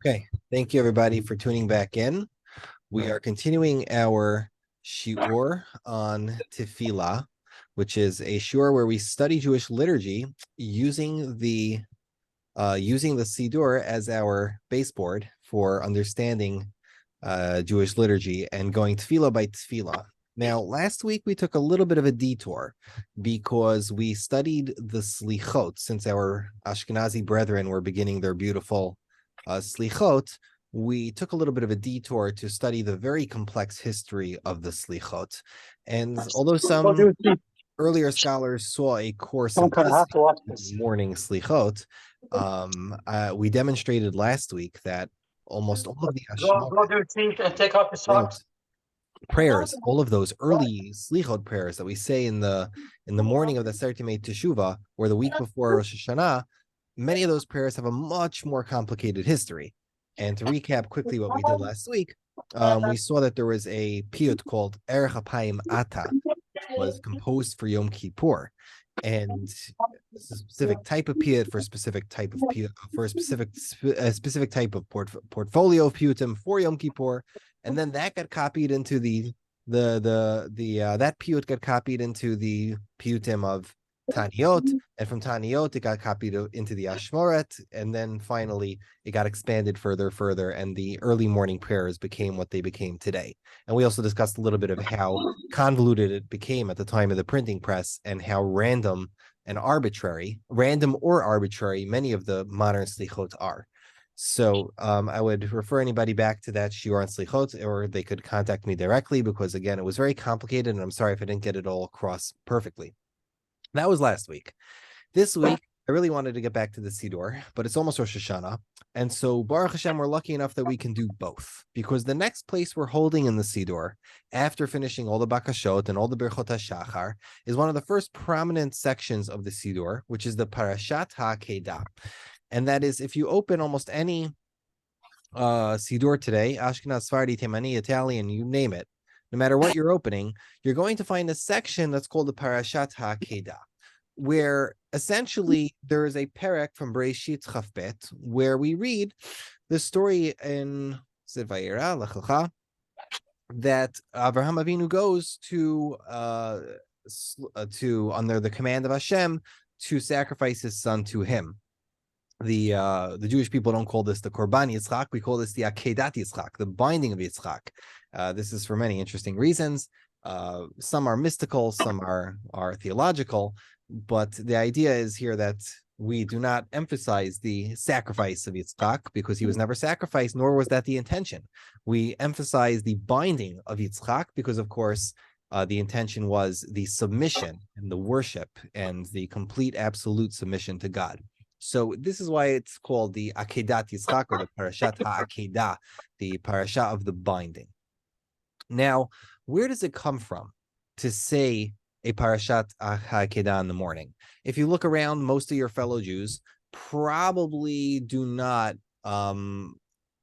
Okay, thank you everybody for tuning back in. We are continuing our shiur on Tefillah, which is a shiur where we study Jewish liturgy using the Siddur as our baseboard for understanding Jewish liturgy and going tefillah by tefillah. Now, last week we took a little bit of a detour because we studied the slichot. Since our Ashkenazi brethren were beginning their beautiful slichot, we took a little bit of a detour to study the very complex history of the slichot. And although some earlier scholars saw a core simplicity in morning slichot, we demonstrated last week that almost all of the Go do your thing and take off your socks. prayers, all of those early slichot prayers that we say in the morning of the Sertimei Teshuvah or the week before Rosh Hashana, many of those prayers have a much more complicated history. And to recap quickly what we did last week, we saw that there was a piyut called Erech Apayim Ata, was composed for Yom Kippur, and it's a specific type of piyut for a specific type of piyut for a specific type of portfolio of piyutim for Yom Kippur, and then that got copied into the that piyut got copied into the piyutim of Taniot, and from Taniot it got copied into the Ashmoret, and then finally it got expanded further, and the early morning prayers became what they became today. And we also discussed a little bit of how convoluted it became at the time of the printing press, and how random or arbitrary, many of the modern slichot are. So I would refer anybody back to that shiur on slichot, or they could contact me directly, because again, it was very complicated, and I'm sorry if I didn't get it all across perfectly. That was last week. This week, I really wanted to get back to the Siddur, but it's almost Rosh Hashana. And so, Baruch Hashem, we're lucky enough that we can do both, because the next place we're holding in the Siddur, after finishing all the Bakashot and all the Birchot HaShachar, is one of the first prominent sections of the Siddur, which is the Parashat HaAkeida. And that is, if you open almost any Siddur today, Ashkenaz, Sephardi, Temani, Italian, you name it, no matter what you're opening, you're going to find a section that's called the Parashat HaAkeida, where essentially there is a perek from Bereshit Chafbet, where we read the story in Sid Vayera, Lech Lecha, that Avraham Avinu goes to under the command of Hashem, to sacrifice his son to him. The Jewish people don't call this the Korban Yitzchak. We call this the Akeidat Yitzchak, the binding of Yitzchak. This is for many interesting reasons. Some are mystical, some are theological, but the idea is here that we do not emphasize the sacrifice of Yitzchak, because he was never sacrificed, nor was that the intention. We emphasize the binding of Yitzchak because, of course, the intention was the submission and the worship and the complete absolute submission to God. So this is why it's called the Akeidat Yitzchak, or the Parashat HaAkeida, the parasha of the binding. Now, where does it come from to say a Parashat HaAkeida in the morning? If you look around, most of your fellow Jews probably do not,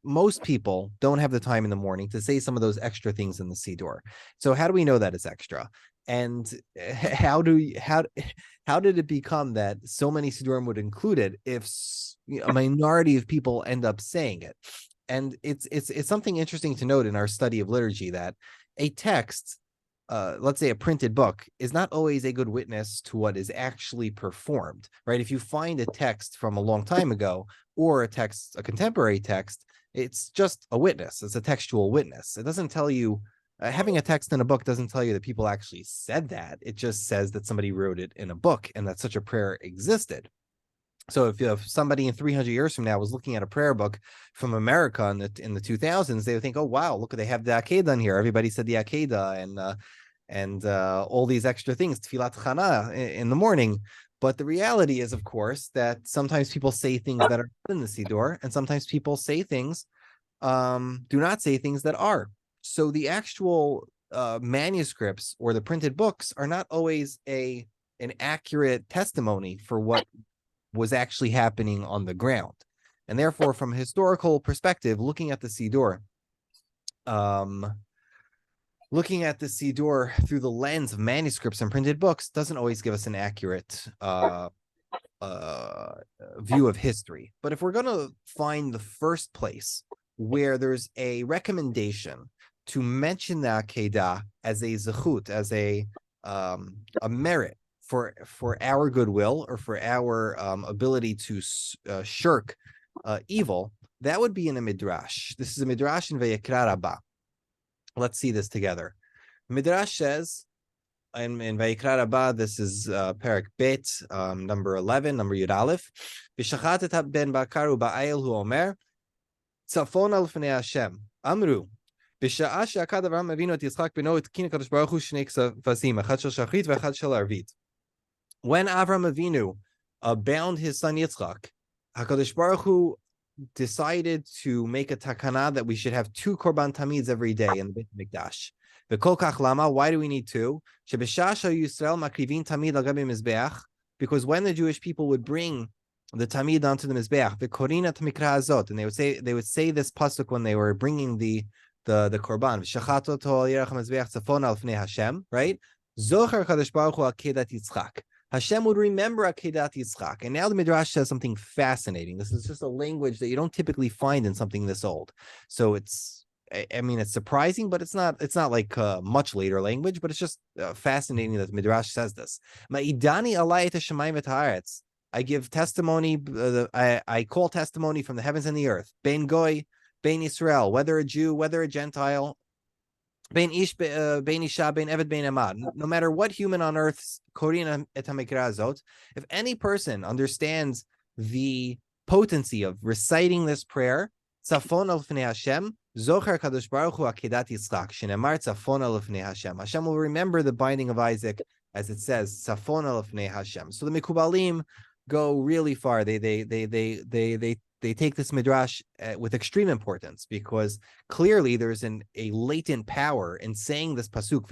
most people don't have the time in the morning to say some of those extra things in the Siddur. So how do we know that it's extra? And how did it become that so many Siddurim would include it if a minority of people end up saying it? And it's something interesting to note in our study of liturgy, that a text, let's say a printed book, is not always a good witness to what is actually performed, right? If you find a text from a long time ago, or a contemporary text, it's just a witness. It's a textual witness. It doesn't tell you, having a text in a book doesn't tell you that people actually said that. It just says that somebody wrote it in a book and that such a prayer existed. So if somebody in 300 years from now was looking at a prayer book from America in the 2000s, they would think, oh, wow, look, they have the Akeidah in here. Everybody said the Akeidah and all these extra things, Tfilat Chana in the morning. But the reality is, of course, that sometimes people say things that are in the Siddur, and sometimes people say things, do not say things that are. So the actual manuscripts or the printed books are not always an accurate testimony for what was actually happening on the ground. And therefore, from a historical perspective, looking at the Siddur through the lens of manuscripts and printed books doesn't always give us an accurate view of history. But if we're going to find the first place where there's a recommendation to mention the Akeidah as a zechut, as a merit for our goodwill or for our ability to shirk evil, that would be in a midrash. This is a midrash in Vayikra Rabbah. Let's see this together. Midrash says in Vayikra Rabbah, this is Perek Bet, number 11, number Yud Aleph. V'shachatet ben bakaru ba'ayel hu omer, tzafon al fnei Hashem, amru. בשעה שעקד אברהם אבינו את יצחק בנו התקין הקדוש ברוך הוא שני כבשים, אחד של שחרית ואחד של ערבית. When Avram Avinu bound his son Yitzchak, HaKadosh Baruch Hu decided to make a takana that we should have 2 korban tamids every day in the Beit Mikdash. V'kol kach lama, why do we need 2? שבשעה שישראל מקריבים תמיד על גבי מזבח, because when the Jewish people would bring the tamid onto the mizbeach, v'korina את המקרא הזאת, and they would say this pasuk when they were bringing the korban, v'shachat oto al yerech mizbeach tzafon al fnei Hashem, right? Zocher Kadosh Baruch Hu Akeidat Yitzchak. Hashem would remember Akeidat Yitzchak. And now the Midrash says something fascinating. This is just a language that you don't typically find in something this old. So it's surprising, but it's not like much later language, but it's just fascinating that the Midrash says this. Ma'idani alai et hashamayim et haaretz. I give testimony, I call testimony from the heavens and the earth. Ben Goy, Ben Israel, whether a Jew, whether a Gentile, Ben Ish, Ben Isha, Ben Eved, Ben Amad, no matter what human on earth, Korina et HaMikra Azot, if any person understands the potency of reciting this prayer, Tzafon al Fnei Hashem, Zocher Kadosh Baruch Hu Akeidat Yitzchak, Shenemar Tzafon al Fnei Hashem. Hashem will remember the binding of Isaac, as it says, Tzafon al Fnei Hashem. So the Mikubalim go really far. They take this midrash with extreme importance, because clearly there's a latent power in saying this pasuk.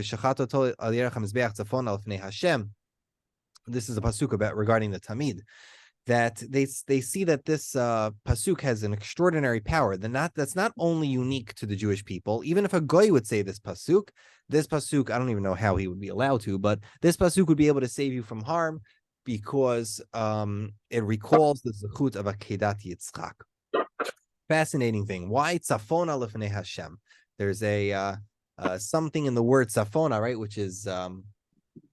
This is a pasuk about regarding the tamid, that they see that this pasuk has an extraordinary power. That's not only unique to the Jewish people. Even if a goy would say this pasuk, I don't even know how he would be allowed to, but this pasuk would be able to save you from harm, because it recalls the zechut of Akeidat Yitzchak. Fascinating thing. Why tzafona lefnei Hashem? There's a something in the word tzafona, right, which is the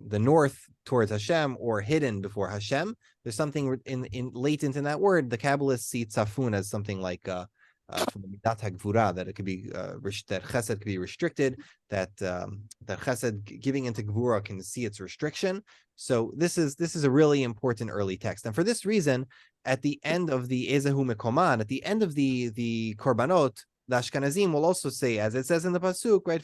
north towards Hashem, or hidden before Hashem. There's something in latent in that word. The Kabbalists see tzafun as something like from the midat hagvura, that it could be that chesed could be restricted, that chesed giving into gvura can see its restriction. So this is a really important early text, and for this reason, at the end of the Ezehu Mekoman, at the end of the korbanot, the Ashkenazim will also say, as it says in the pasuk, right?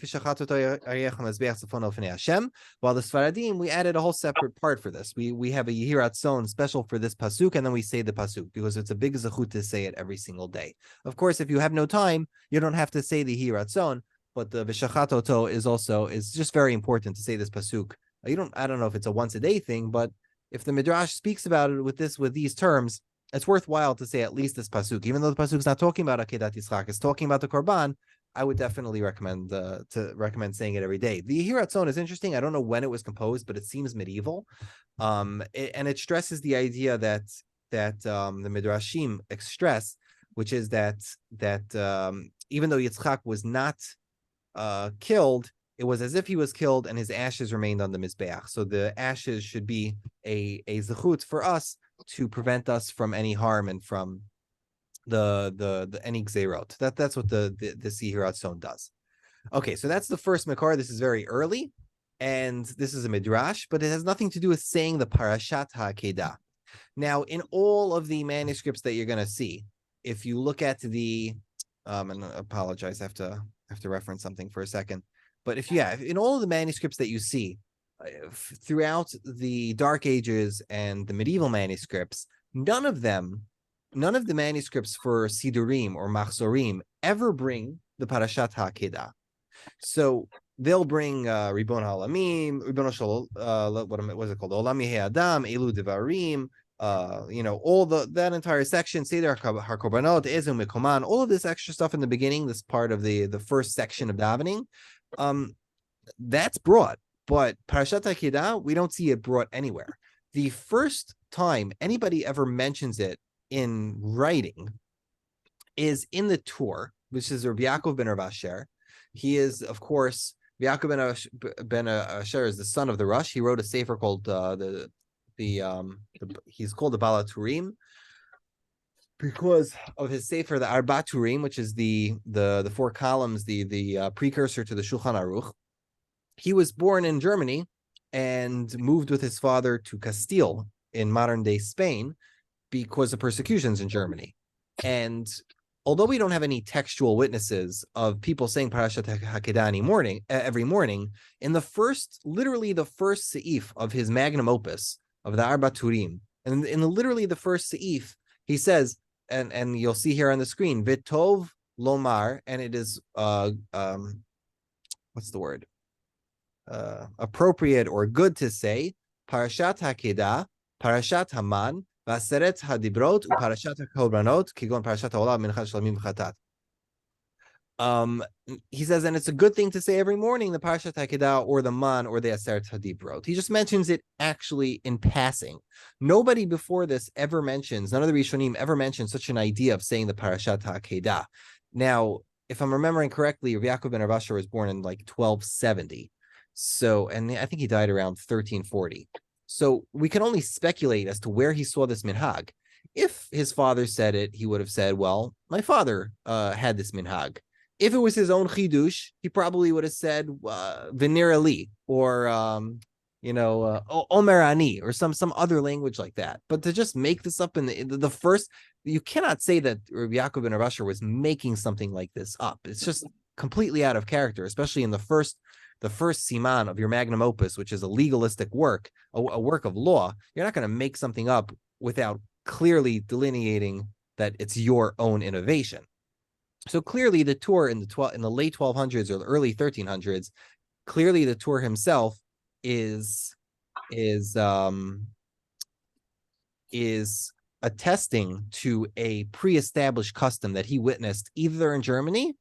While the Sfaradim, we added a whole separate part for this. We have a Yehirat Son special for this pasuk, and then we say the pasuk, because it's a big zechut to say it every single day. Of course, if you have no time, you don't have to say the Yehirat Son, but the V'shachat oto is just very important to say this pasuk. I don't know if it's a once a day thing, but if the Midrash speaks about it with these terms, it's worthwhile to say at least this pasuk. Even though the pasuk is not talking about Akeidat Yitzchak, it's talking about the korban, I would definitely recommend saying it every day. The Yehirat Son is interesting. I don't know when it was composed, but it seems medieval, and it stresses the idea that the Midrashim stress, which is that even though Yitzchak was not killed, it was as if he was killed and his ashes remained on the Mizbeach. So the ashes should be a zechut for us to prevent us from any harm and from the any gzeirot. That's what the Yehirat Son does. Okay, so that's the first makar. This is very early, and this is a midrash, but it has nothing to do with saying the Parshat HaAkeida. Now, in all of the manuscripts that you're going to see, if you look at the and I apologize, I have to reference something for a second. But if in all of the manuscripts that you see throughout the Dark Ages and the medieval manuscripts, none of the manuscripts for Sidurim or Machzorim ever bring the Parashat HaAkeida. So they'll bring Ribon HaOlamim, Ribon Shal, what is it called? Olam Yehei Adam, Elu Devarim, all that entire section, Seder HaKorbanot, Ezu Mekoman, all of this extra stuff in the beginning, this part of the first section of davening, that's brought. But Parashat HaAkeida, we don't see it brought anywhere. The first time anybody ever mentions it in writing is in the Torah, which is Rabbi Yaakov ben Rav Asher. He is, of course, Yaakov ben Asher is the son of the Rosh. He wrote a sefer called he's called the Balaturim because of his sefer, the Arba Turim, which is the 4 columns, the precursor to the Shulchan Aruch. He was born in Germany and moved with his father to Castile in modern day Spain because of persecutions in Germany. And although we don't have any textual witnesses of people saying Parashat HaAkeida every morning, in literally the first seif of his magnum opus of the Arba Turim, and in literally the first seif, he says, and you'll see here on the screen, Vitov Lomar, and it is what's the word? Appropriate or good to say, Parashat HaAkeida, Parashat Haman, Vaseret Hadibrot, Parashat HaKorbanot, Kigon Parashat HaOlam, Minchas Shlamim V'Chatat. He says, and it's a good thing to say every morning, the Parashat HaAkeida or the Man or the Aseret Hadibrot. He just mentions it actually in passing. Nobody before this ever mentions, none of the Rishonim ever mentioned such an idea of saying the Parashat HaAkeida. Now, if I'm remembering correctly, Rav Yaakov ben Rav Asher was born in like 1270. So, and I think he died around 1340. So we can only speculate as to where he saw this minhag. If his father said it, he would have said, well, my father had this minhag. If it was his own chidush, he probably would have said Venir Ali or Omer Ani or some other language like that. But to just make this up in the first, you cannot say that Rabbi Yaakov ben Rav Asher was making something like this up. It's just completely out of character, especially in the first siman of your magnum opus, which is a legalistic work, a work of law. You're not going to make something up without clearly delineating that it's your own innovation. So clearly the Torah in the late 1200s or the early 1300s, clearly the Torah himself is attesting to a pre-established custom that he witnessed either in Germany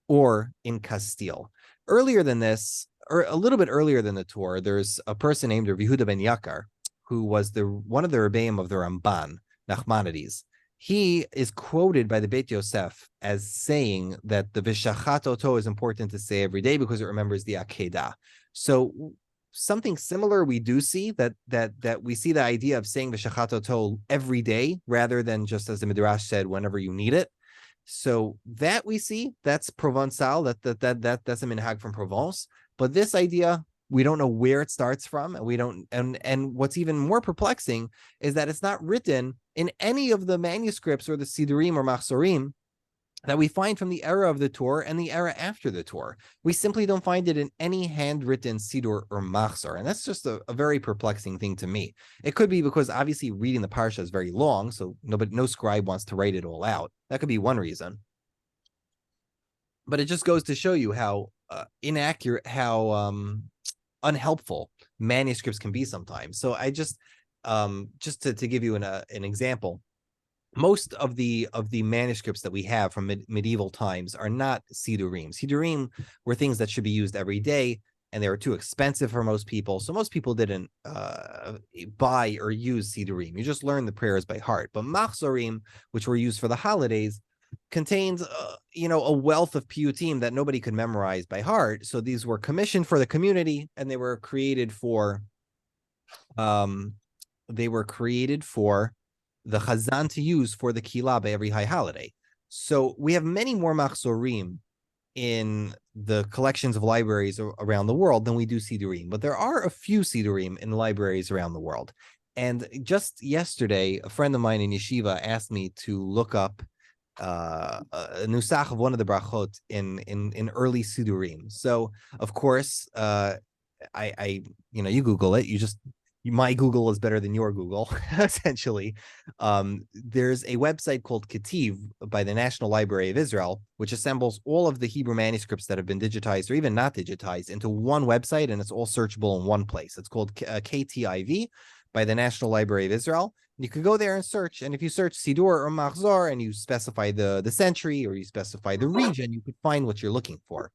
or in Castile. Earlier than this, or a little bit earlier than the Torah, there's a person named Rav Yehuda ben Yakar, who was one of the Rebbeim of the Ramban, Nachmanides. He is quoted by the Beit Yosef as saying that the V'shachat Oto is important to say every day because it remembers the Akeidah. So something similar we do see, that we see the idea of saying V'shachat Oto every day rather than just as the Midrash said, whenever you need it. So that we see, that's Provençal, that's a minhag from Provence. But this idea, we don't know where it starts from, and we don't. And what's even more perplexing is that it's not written in any of the manuscripts or the Sidurim or Machzorim that we find from the era of the Torah and the era after the Torah. We simply don't find it in any handwritten Sidur or Machzor, and that's just a very perplexing thing to me. It could be because obviously reading the Parsha is very long, so no scribe wants to write it all out. That could be one reason. But it just goes to show you how inaccurate, how unhelpful manuscripts can be sometimes. So I just to give you an example, most of the manuscripts that we have from medieval times are not sidurim. Sidurim were things that should be used every day, and they were too expensive for most people. So most people didn't buy or use sidurim. You just learn the prayers by heart. But machzorim, which were used for the holidays, contains a wealth of piyutim that nobody could memorize by heart. So these were commissioned for the community, and they were created for the Chazan to use for the Kila by every high holiday. So we have many more machzorim in the collections of libraries around the world than we do sidurim, but there are a few sidurim in libraries around the world. And just yesterday, a friend of mine in yeshiva asked me to look up a nusach of one of the brachot in early sidurim. So of course, I you Google it. My Google is better than your Google, essentially. There's a website called Ketiv by the National Library of Israel, which assembles all of the Hebrew manuscripts that have been digitized or even not digitized into one website, and it's all searchable in one place. It's called KTIV by the National Library of Israel. You can go there and search, and if you search Sidur or Machzor and you specify the century or you specify the region, you could find what you're looking for.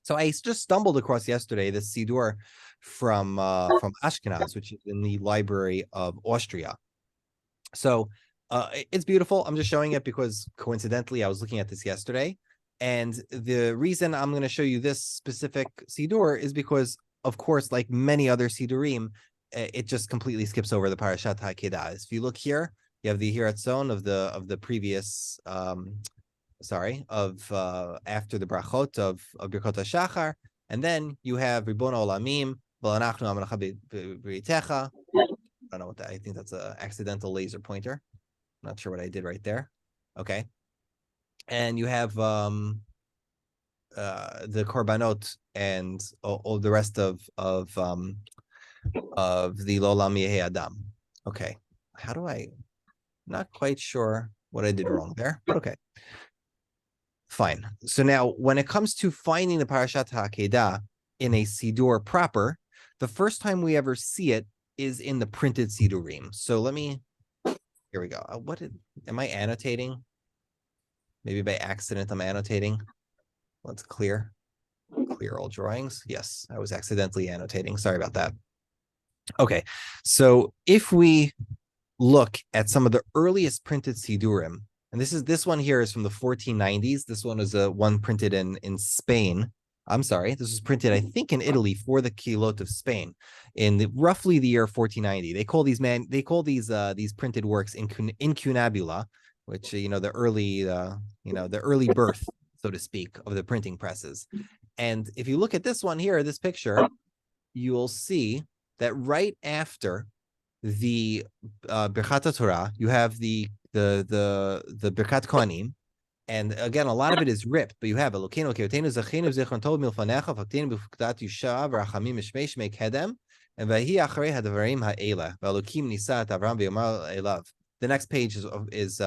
So I just stumbled across yesterday this Sidur from Ashkenaz, which is in the Library of Austria. So it's beautiful. I'm just showing it because coincidentally, I was looking at this yesterday. And the reason I'm going to show you this specific Sidur is because, of course, like many other Sidurim, it just completely skips over the Parashat HaAkeida. If you look here, you have the Hiratzon of the previous, after the Brachot of Birkot HaShachar, and then you have Ribon Olamim, V'lanachnu Amanacha B'ritecha. I don't know what that. I think that's an accidental laser pointer. I'm not sure what I did right there. Okay. And you have the korbanot and all the rest of the Lolam Yehe Adam. Okay. How do I? Not quite sure what I did wrong there, but okay. Fine. So now, when it comes to finding the Parashat HaAkeida in a Sidur proper, the first time we ever see it is in the printed Sidurim. So let me. Here we go. Am I annotating? Maybe by accident I'm annotating. Let's clear all drawings. Yes, I was accidentally annotating. Sorry about that. Okay, so if we look at some of the earliest printed Sidurim, and this one here is from the 1490s. This one is one printed in Spain. I'm sorry, this was printed, I think, in Italy for the Kilot of Spain in roughly the year 1490. They call these printed works incunabula, which the early birth, so to speak, of the printing presses. And if you look at this one here, this picture, you will see that right after the Birkat Torah, you have the Birkat Kohanim. And again, a lot of it is ripped, but you have Elokeinu Akeidatenu Zachenu Zichron Tov Milfanecha Fakteinu B'Fukdat Yushav Rachamim Mishmei Shmei Kedem and Vahi Acharei Hadavarim Ha'ela V'Elokim Nisat Avram V'Yomar Elav. The next page is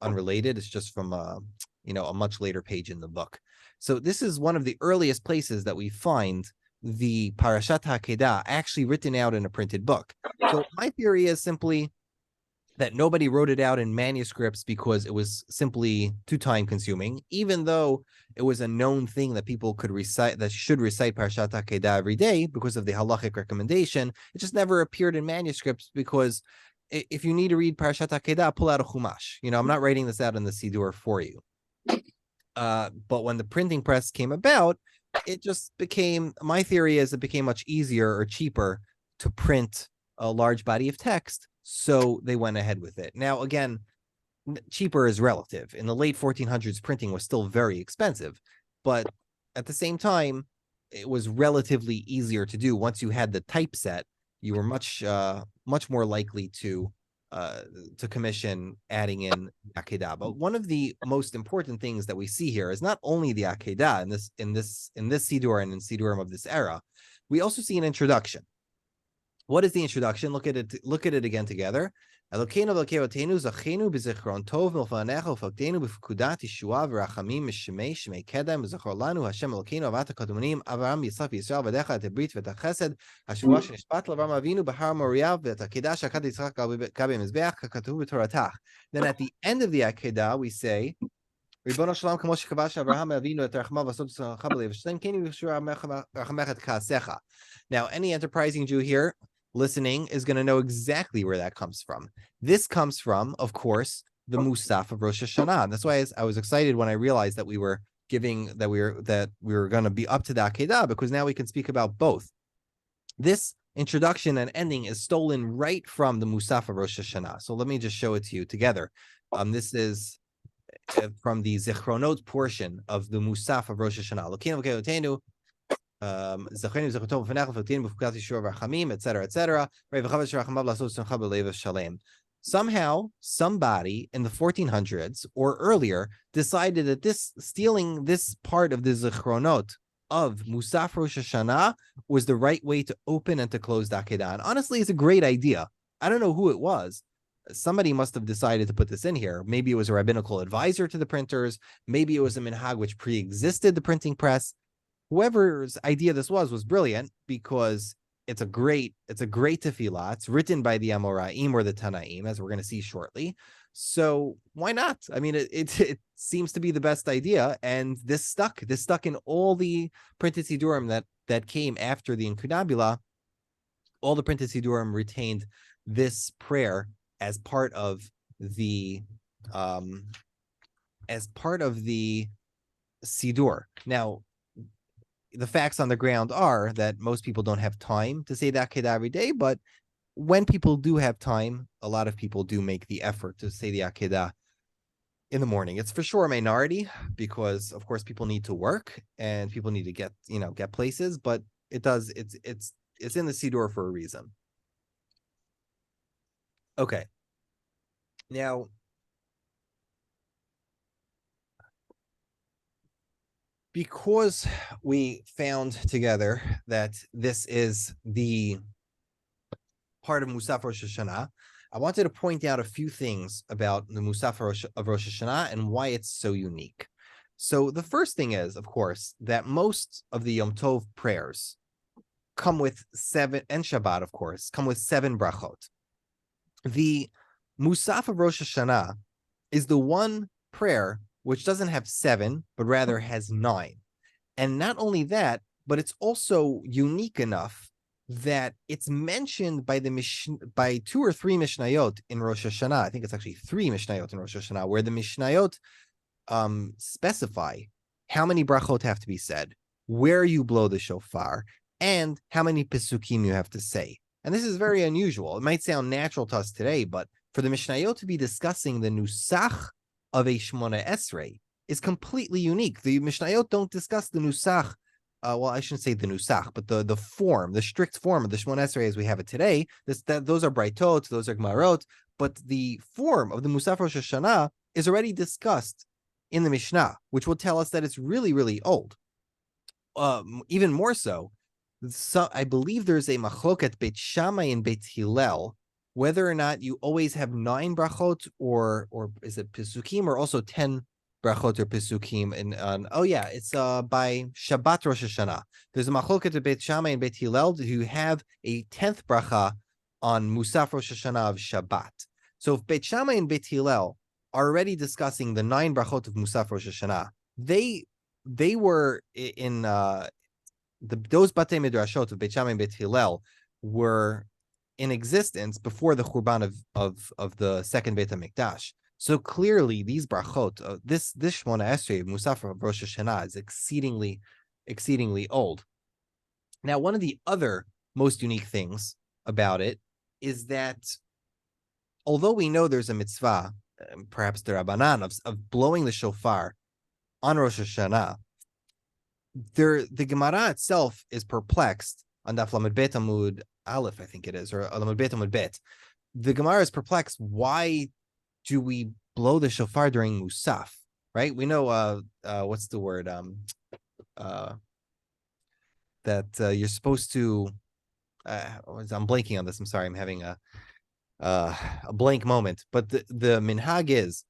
unrelated. It's just from a much later page in the book. So this is one of the earliest places that we find the Parashat HaAkeida actually written out in a printed book. So my theory is simply that nobody wrote it out in manuscripts because it was simply too time consuming, even though it was a known thing that people should recite Parashat HaAkeida every day because of the halachic recommendation. It just never appeared in manuscripts because if you need to read Parashat HaAkeida, pull out a Chumash. I'm not writing this out in the Sidur for you. But when the printing press came about, it just became, my theory is it became much easier or cheaper to print a large body of text. So they went ahead with it. Now, again, cheaper is relative. In the late 1400s, printing was still very expensive. But at the same time, it was relatively easier to do. Once you had the typeset, you were much more likely to commission adding in Akeidah. But one of the most important things that we see here is not only the Akeidah in this Sidur and in Sidurim of this era, we also see an introduction. What is the introduction? Look at it again together. Elokeinu v'Akeidatenu Zachenu b'Zichron Tov Milfanecha Ufakteinu b'Fkudat Yeshua v'Rachamim Mishmei Shmei Kedem v'Zachor Lanu Hashem Elokeinu Avat HaKadonim Avraham Yitzchak Yisrael v'Decha et Brit v'et HaChesed Hashua shenishpat l'Avraham Avinu b'Har Moriah v'et HaKeidah Shacharit Yitzchak Gabi Mizbeach HaKatuv b'Toratach. Then at the end of the Akeidah we say, Ribono Shalom Kamo Shekavash Avraham Avinu et Rachmav V'Asod Tzoncha B'Lev Shlem Keni V'Shua Rachamech et Kaasecha. Now, any enterprising Jew here listening is going to know exactly where that comes from. This comes from, of course, the Musaf of Rosh Hashana. That's why I was excited when I realized that we were going to be up to the Akeidah, because now we can speak about both. This introduction and ending is stolen right from the Musaf of Rosh Hashana. So let me just show it to you together. This is from the Zichronot portion of the Musaf of Rosh Hashana. Elokeinu v'Akeidatenu etc. Somehow, somebody in the 1400s or earlier decided that stealing this part of the Zichronot of Musaf Rosh Hashanah was the right way to open and to close the Akeidah. And honestly, it's a great idea. I don't know who it was. Somebody must have decided to put this in here. Maybe it was a rabbinical advisor to the printers. Maybe it was a minhag which pre-existed the printing press. Whoever's idea this was brilliant, because it's a great tefillah. It's written by the Amoraim or the Tanaim, as we're going to see shortly. So why not? I mean, it seems to be the best idea, and this stuck in all the printed Sidurim that came after the Incunabula. All the printed Sidurim retained this prayer as part of the Sidur. Now, the facts on the ground are that most people don't have time to say the Akeidah every day, but when people do have time, a lot of people do make the effort to say the Akeidah in the morning. It's for sure a minority because, of course, people need to work and people need to get places, but it's in the Sidur for a reason. Okay. Now, because we found together that this is the part of Musaf Rosh Hashanah, I wanted to point out a few things about the Musaf of Rosh Hashanah and why it's so unique. So the first thing is, of course, that most of the Yom Tov prayers come with 7, and Shabbat, of course, come with 7 brachot. The Musaf of Rosh Hashanah is the one prayer which doesn't have 7, but rather has 9. And not only that, but it's also unique enough that it's mentioned by 2 or 3 Mishnayot in Rosh Hashanah. I think it's actually 3 Mishnayot in Rosh Hashanah, where the Mishnayot specify how many brachot have to be said, where you blow the shofar, and how many pesukim you have to say. And this is very unusual. It might sound natural to us today, but for the Mishnayot to be discussing the nusach of a Shmona Esrei is completely unique. The Mishnayot don't discuss the nusach. Well, I shouldn't say the nusach, but the form, the strict form of the Shmona Esrei as we have it today. Those are braitot, those are gemarot, but the form of the Musaf Rosh Hashanah is already discussed in the Mishnah, which will tell us that it's really, really old. Even more so, I believe there's a machloket Beit Shammai and Beit Hillel, whether or not you always have 9 brachot or is it pesukim or also 10 brachot or pesukim. It's by Shabbat Rosh Hashanah. There's a machloket of Beit Shammai and Beit Hillel who have a 10th bracha on Musaf Rosh Hashanah of Shabbat. So if Beit Shammai and Beit Hillel are already discussing the 9 brachot of Musaf Rosh Hashanah, they were in those Batei Midrashot of Beit Shammai and Beit Hillel were in existence before the Churban of the second Beit HaMikdash. So clearly, these brachot, this Shmona Esrei Musaf of Rosh Hashanah is exceedingly old. Now, one of the other most unique things about it is that although we know there's a mitzvah, perhaps the Rabbanan, of blowing the shofar on Rosh Hashanah, the Gemara itself is perplexed on Daf Lamed Bet Amud Aleph, I think it is, or Lamed Bet Amud Bet. The Gemara is perplexed. Why do we blow the shofar during Musaf? Right? We know what's the word? That you're supposed to. I'm blanking on this. I'm sorry. I'm having a blank moment. But the minhag is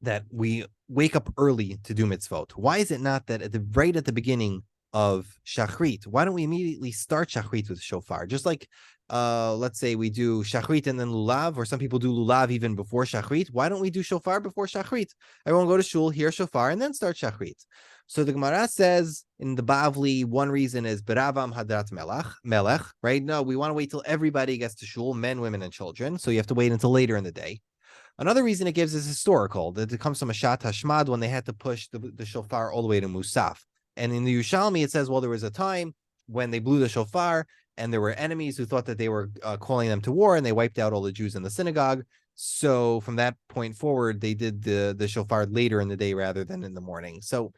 that we wake up early to do mitzvot. Why is it not that right at the beginning of Shacharit, why don't we immediately start Shacharit with shofar? Just like, let's say we do Shacharit and then Lulav, or some people do Lulav even before Shacharit. Why don't we do shofar before Shacharit? Everyone go to shul, hear shofar, and then start Shacharit. So the Gemara says in the Bavli, one reason is Beravam Hadrat Melech, right? No, we want to wait till everybody gets to shul, men, women, and children. So you have to wait until later in the day. Another reason it gives is historical, that it comes from a Shat Hashmad when they had to push the shofar all the way to Musaf. And in the Yushalmi, it says, well, there was a time when they blew the shofar and there were enemies who thought that they were calling them to war, and they wiped out all the Jews in the synagogue. So from that point forward, they did the shofar later in the day rather than in the morning. So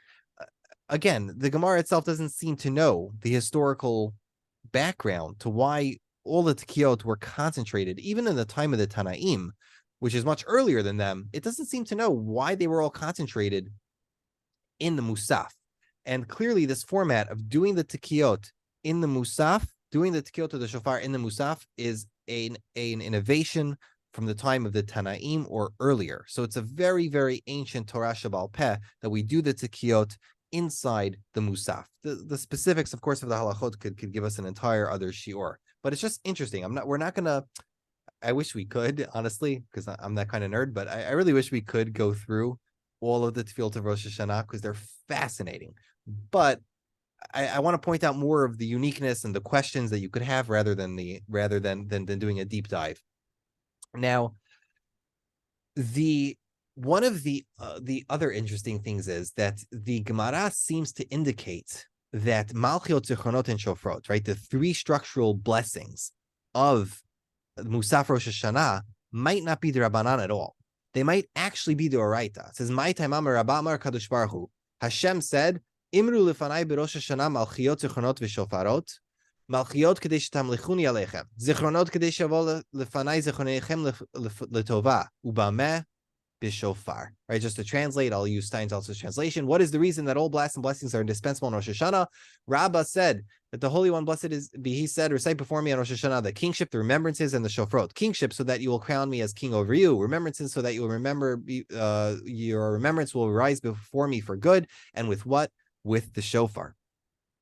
again, the Gemara itself doesn't seem to know the historical background to why all the tekiyot were concentrated, even in the time of the Tanaim, which is much earlier than them. It doesn't seem to know why they were all concentrated in the Musaf. And clearly this format of doing the tekiyot in the Musaf, doing the tekiyot of the shofar in the Musaf, is an innovation from the time of the Tanaim or earlier. So it's a very, very ancient Torah Shabbal Peh that we do the tekiyot inside the Musaf. The specifics, of course, of the halachot could give us an entire other shiur. But it's just interesting. We're not going to, I wish we could, honestly, because I'm that kind of nerd, but I really wish we could go through all of the tefillot of Rosh Hashanah because they're fascinating. But I want to point out more of the uniqueness and the questions that you could have rather than doing a deep dive. Now, one of the other interesting things is that the Gemara seems to indicate that Malchiot, Zichronot, and Shofrot, right, the three structural blessings of Musaf Rosh Hashanah might not be the Rabbanan at all. They might actually be the Oraita. It says, "My time Amar Rabba Amar Kadosh Baruch Hu." Hashem said, "Imru lefanai beRosh Hashanah Malchiot, Zichronot, v'Shofarot. Malchiot kedei shetamlichuni aleichem. Zichronot kedei shavo lefanai zichronechem letova. Ubameh b'shofar." Right, just to translate, I'll use Steinsaltz's translation. What is the reason that all blasts and blessings are indispensable in Rosh Hashanah? Rabbah said that the Holy One, blessed is he said, recite before me on Rosh Hashanah the kingship, the remembrances, and the shofrot. Kingship, so that you will crown me as king over you. Remembrances, so that you will remember, your remembrance will rise before me for good. And with what? With the shofar.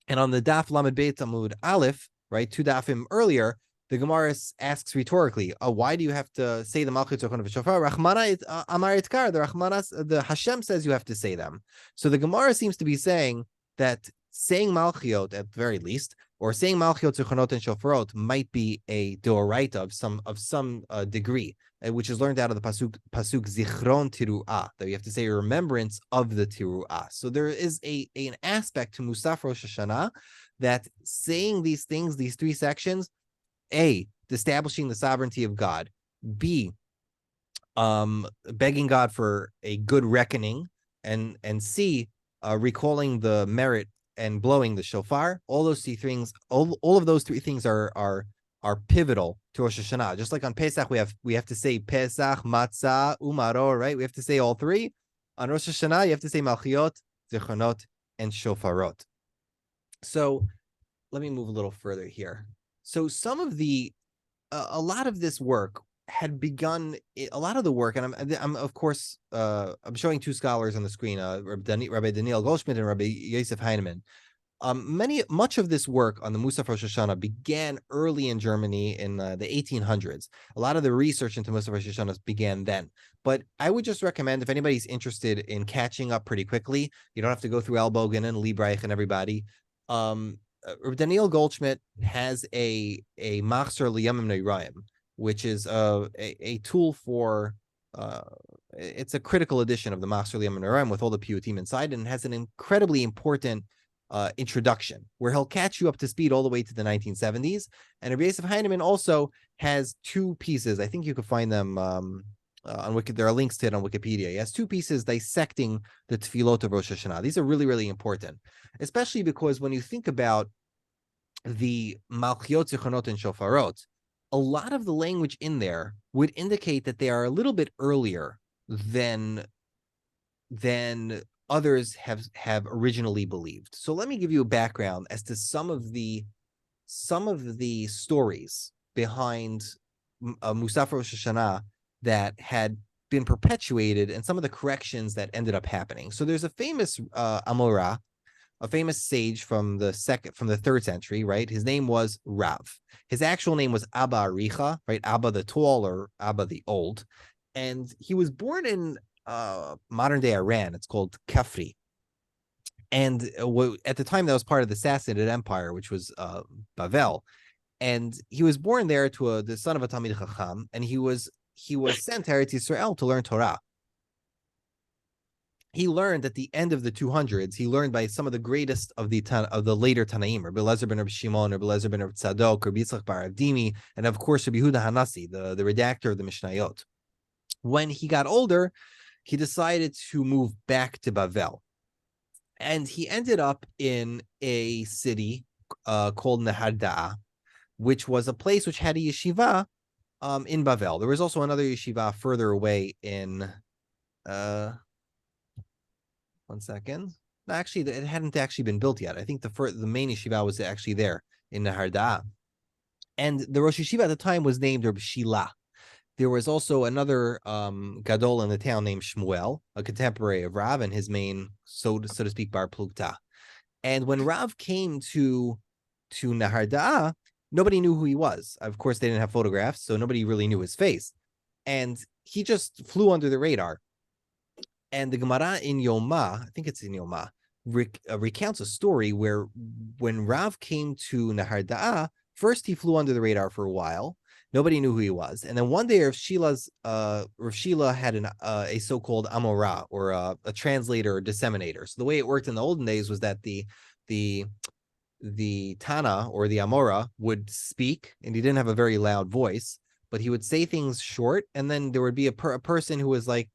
And on the Daf Lamed Beit Amud Aleph, right, 2 dafim earlier, the Gemara asks rhetorically, why do you have to say the Malchut Zichron v'Shofar? Rachmana Amar Itkar, the Hashem says you have to say them. So the Gemara seems to be saying that saying Malchiot at the very least, or saying Malchiot, Zichronot, and Shofarot might be a deoraita of some degree, which is learned out of the pasuk Zichron Tiru'ah, that you have to say a remembrance of the Tiru'ah. So there is an aspect to Musaf Rosh Hashanah that saying these things, these three sections, A, establishing the sovereignty of God, B, begging God for a good reckoning, and C, recalling the merit and blowing the shofar. All those three things, all of those three things are pivotal to Rosh Hashanah. Just like on Pesach, we have to say Pesach, Matzah, Umaror, right? We have to say all three. On Rosh Hashanah, you have to say Malchiot, Zichronot, and Shofarot. So let me move a little further here. So some of a lot of this work had begun, a lot of the work, and I'm of course, I'm showing two scholars on the screen, Rabbi Daniel Goldschmidt and Rabbi Yosef Heinemann. Much of this work on the Musaf Rosh Hashanah began early in Germany in the 1800s. A lot of the research into Musaf Rosh Hashanah began then. But I would just recommend, if anybody's interested in catching up pretty quickly, you don't have to go through Elbogen and Liebreich and everybody. Daniel Goldschmidt has a Machzor L'Yamim Noraim, which is a tool for, it's a critical edition of the Machzor L'Yamim Noraim with all the piyutim inside, and has an incredibly important introduction where he'll catch you up to speed all the way to the 1970s. And Rabbi Yosef Heinemann also has two pieces. I think you could find them on Wikipedia. There are links to it on Wikipedia. He has two pieces dissecting the tefillot of Rosh Hashanah. These are really, really important, especially because when you think about the Malchiot, Zichronot, and Shofarot, a lot of the language in there would indicate that they are a little bit earlier than others have originally believed. So let me give you a background as to some of the stories behind Musaf Rosh Hashanah that had been perpetuated, and some of the corrections that ended up happening. So there's a famous Amorah, a famous sage from the 3rd century, right? His name was Rav. His actual name was Abba Aricha, right? Abba the tall, or Abba the old. And he was born in modern day Iran. It's called Kafri. And at the time, that was part of the Sassanid Empire, which was Bavel. And he was born there to the son of a Talmid Chacham, and he was sent to Eretz Yisrael to learn Torah. He learned at the end of the 200s. He learned by some of the greatest of the later Tanaim, Rabbi Eliezer ben Rabbi Shimon, Rabbi Eliezer ben Rabbi Tzadok, Rabbi Yitzchak bar Avdimi, and of course Rabbi Yehuda Hanassi, the redactor of the Mishnayot. When he got older, he decided to move back to Bavel, and he ended up in a city called Neharda'ah, which was a place which had a yeshiva in Bavel. There was also another yeshiva further away in one second. No, actually, it hadn't actually been built yet. I think the main yeshiva was actually there in Neharda'ah. And the Rosh Yeshiva at the time was named Reb Shila. There was also another gadol in the town named Shmuel, a contemporary of Rav, and his main, so to speak, bar plukta. And when Rav came to Neharda'ah, nobody knew who he was. Of course, they didn't have photographs, so nobody really knew his face. And he just flew under the radar. And the Gemara in Yoma, I think it's in Yoma, recounts a story where when Rav came to Neharda'ah, first he flew under the radar for a while. Nobody knew who he was. And then one day, Rav Shila had a so-called Amorah, or a translator or disseminator. So the way it worked in the olden days was that the Tana, or the Amora, would speak, and he didn't have a very loud voice, but he would say things short, and then there would be a person who was like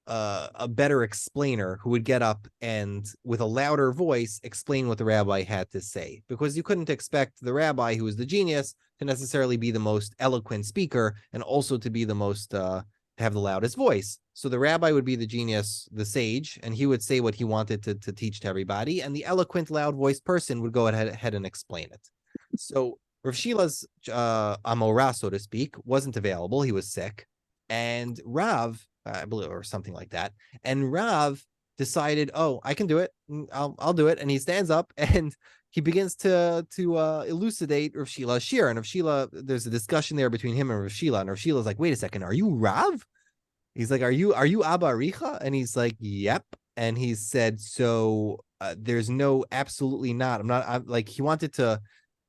a better explainer, who would get up and with a louder voice explain what the rabbi had to say, because you couldn't expect the rabbi, who was the genius, to necessarily be the most eloquent speaker and also to be the most have the loudest voice. So the rabbi would be the genius, the sage, and he would say what he wanted to teach to everybody, and the eloquent, loud-voiced person would go ahead and explain it. So Rav Shila's Amorah, so to speak, wasn't available. He was sick, and Rav, I believe, or something like that, and Rav decided, oh, I can do it. I'll do it. And he stands up and he begins to elucidate Rav Shila's shir. And Rav Shila, there's a discussion there between him and Rav Shila. And Rav Shila's like, wait a second, are you Rav? He's like, are you Abba Aricha? And he's like, yep. And he said, so there's no, absolutely not. I'm like, he wanted to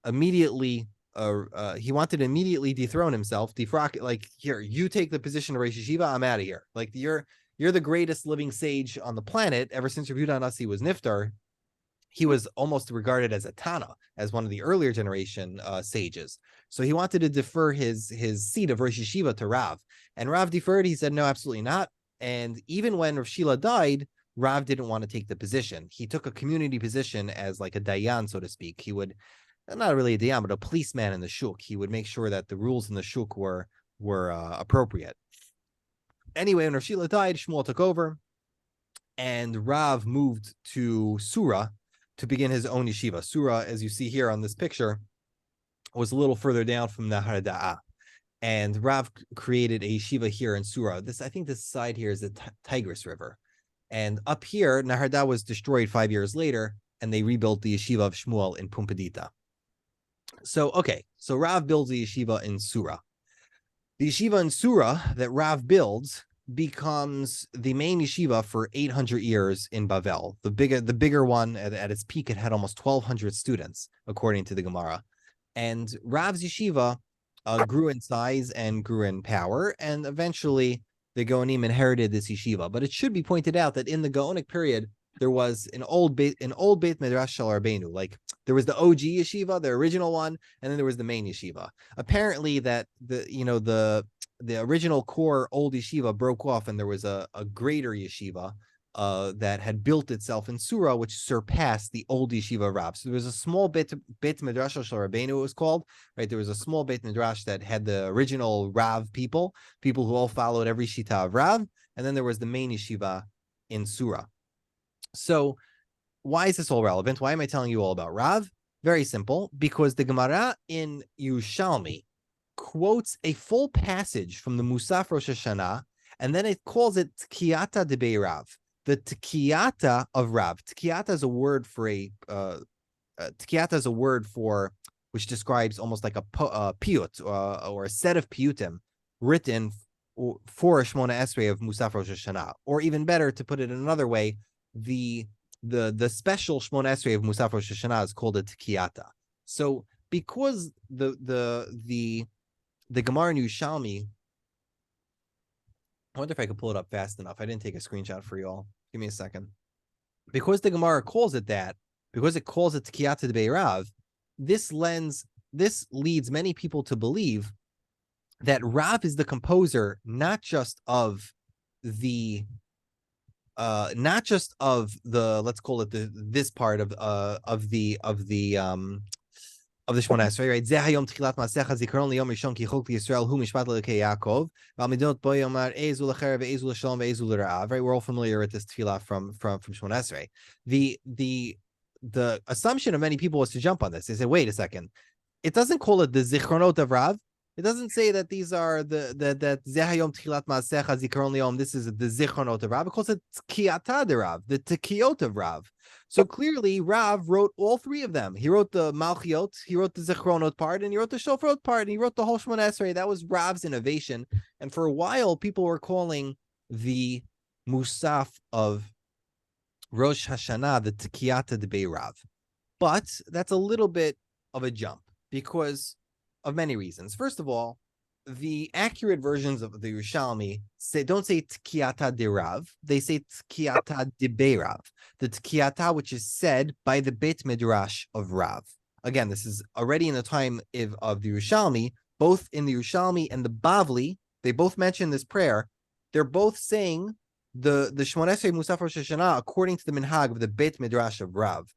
immediately dethrone himself, defrock, like, here, you take the position of Rosh Yeshiva, I'm out of here. Like, you're the greatest living sage on the planet. Ever since Rav Yehuda Nasi was Niftar, he was almost regarded as a Tana, as one of the earlier generation sages. So he wanted to defer his seat of Rosh Yeshiva to Rav. And Rav deferred. He said, no, absolutely not. And even when Rav Shila died, Rav didn't want to take the position. He took a community position as like a dayan, so to speak. He would, not really a dayan, but a policeman in the shuk. He would make sure that the rules in the shuk were appropriate. Anyway, when Rav Shila died, Shmuel took over, and Rav moved to Surah to begin his own yeshiva. Surah, as you see here on this picture, was a little further down from Nahar Da'ah. And Rav created a yeshiva here in Surah. I think this side here is the Tigris River. And up here, Nahar Da'ah was destroyed 5 years later, and they rebuilt the yeshiva of Shmuel in Pumbedita. So Rav builds a yeshiva in Surah. The yeshiva in Surah that Rav builds becomes the main yeshiva for 800 years in Bavel. The bigger one, at its peak, it had almost 1,200 students, according to the Gemara. And Rav's yeshiva grew in size and grew in power, and eventually the Gaonim inherited this yeshiva. But it should be pointed out that in the Gaonic period, there was an old Beit Midrash Shel Rabbeinu. Like, there was the OG yeshiva, the original one, and then there was the main yeshiva. Apparently, that the original core old yeshiva broke off, and there was a greater yeshiva that had built itself in Surah, which surpassed the old yeshiva Rav. So there was a small Beit Midrash Shel Rabbeinu, it was called, right? There was a small Beit Midrash that had the original Rav people who all followed every shita of Rav, and then there was the main yeshiva in Surah. So why is this all relevant? Why am I telling you all about Rav? Very simple, because the Gemara in Yerushalmi quotes a full passage from the Musaf Rosh Hashana, and then it calls it Tkiyata de Rav, the Tkiyata of Rav. Tkiyata is a word for which describes almost like a piyut, or a set of piyutim written for Shmona Esrei of Musaf Rosh Hashana, or even better, to put it in another way, the special Shmona Esrei of Musaf Rosh Hashana is called a Tkiyata. So because the Gemara in Yerushalmi, I wonder if I could pull it up fast enough. I didn't take a screenshot for you all. Give me a second. Because the Gemara calls it that, because it calls it Tkiyata de Rav, this leads many people to believe that Rav is the composer, not just of the let's call it this part of the Shmona Esrei, right? Zeh hayom tchilat maasecha zikaron liyom rishon ki chok Yisrael hu mishpat l'elokei Yaakov v'al midot bo yomar ezu l'cher ve'ezu l'shalom ve'ezu l'ra'av. Right, we're all familiar with this tefillah from Shmona Esrei. The assumption of many people was to jump on this. They say, wait a second, it doesn't call it the Zichronot of Rav. It doesn't say that these are that Zeh hayom tchilat maasecha zikaron liyom. This is the Zichronot of Rav. It calls it Tkiyata de Rav, the Tekiyot of Rav. So clearly, Rav wrote all three of them. He wrote the Malchiot, he wrote the Zichronot part, and he wrote the Shofarot part, and he wrote the whole Shmona Esrei. That was Rav's innovation. And for a while, people were calling the Musaf of Rosh Hashana the Tkiyata de Rav. But that's a little bit of a jump because of many reasons. First of all, the accurate versions of the Yerushalmi don't say Tkiyata de Rav, they say Tkiyata de Beirav, the Tkiyata which is said by the Beit Midrash of Rav. Again, this is already in the time of the Yerushalmi, both in the Yerushalmi and the Bavli, they both mention this prayer. They're both saying the Shmoneh Esrei Musaf Rosh Hashanah according to the minhag of the Beit Midrash of Rav.